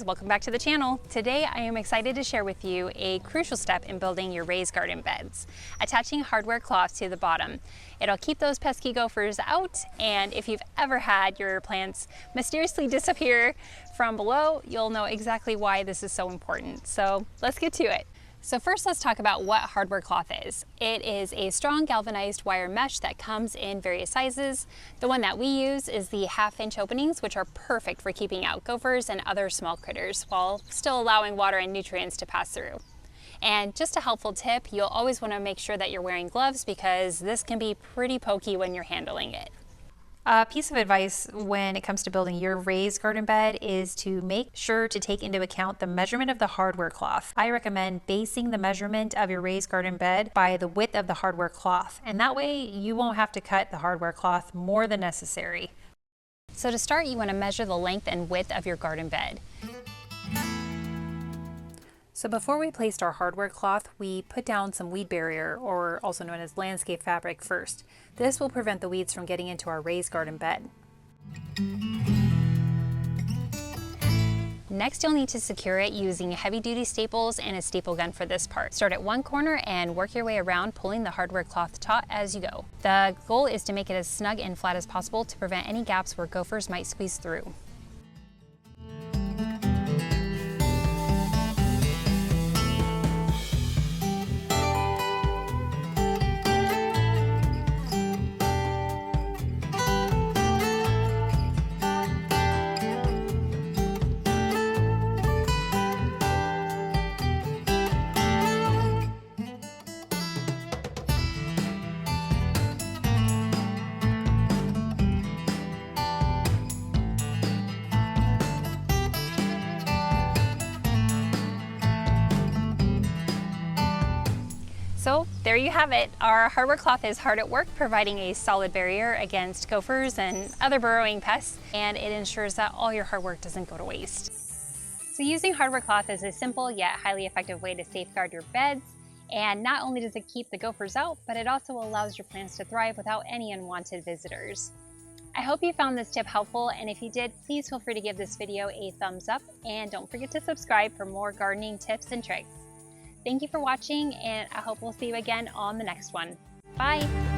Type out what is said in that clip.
welcome back to the channel. Today I am excited to share with you a crucial step in building your raised garden beds, attaching hardware cloth to the bottom. It'll keep those pesky gophers out, and if you've ever had your plants mysteriously disappear from below, you'll know exactly why this is so important. So let's get to it. So first, let's talk about what hardware cloth is. It is a strong galvanized wire mesh that comes in various sizes. The one that we use is the 1/2-inch openings, which are perfect for keeping out gophers and other small critters while still allowing water and nutrients to pass through. And just a helpful tip, you'll always want to make sure that you're wearing gloves because this can be pretty pokey when you're handling it. A piece of advice when it comes to building your raised garden bed is to make sure to take into account the measurement of the hardware cloth. I recommend basing the measurement of your raised garden bed by the width of the hardware cloth, and that way you won't have to cut the hardware cloth more than necessary. So to start, you want to measure the length and width of your garden bed. So before we placed our hardware cloth, we put down some weed barrier, or also known as landscape fabric, first. This will prevent the weeds from getting into our raised garden bed. Next, you'll need to secure it using heavy-duty staples and a staple gun for this part. Start at one corner and work your way around, pulling the hardware cloth taut as you go. The goal is to make it as snug and flat as possible to prevent any gaps where gophers might squeeze through. So there you have it. Our hardware cloth is hard at work, providing a solid barrier against gophers and other burrowing pests, and it ensures that all your hard work doesn't go to waste. So using hardware cloth is a simple yet highly effective way to safeguard your beds, and not only does it keep the gophers out, but it also allows your plants to thrive without any unwanted visitors. I hope you found this tip helpful, and if you did, please feel free to give this video a thumbs up, and don't forget to subscribe for more gardening tips and tricks. Thank you for watching, and I hope we'll see you again on the next one. Bye!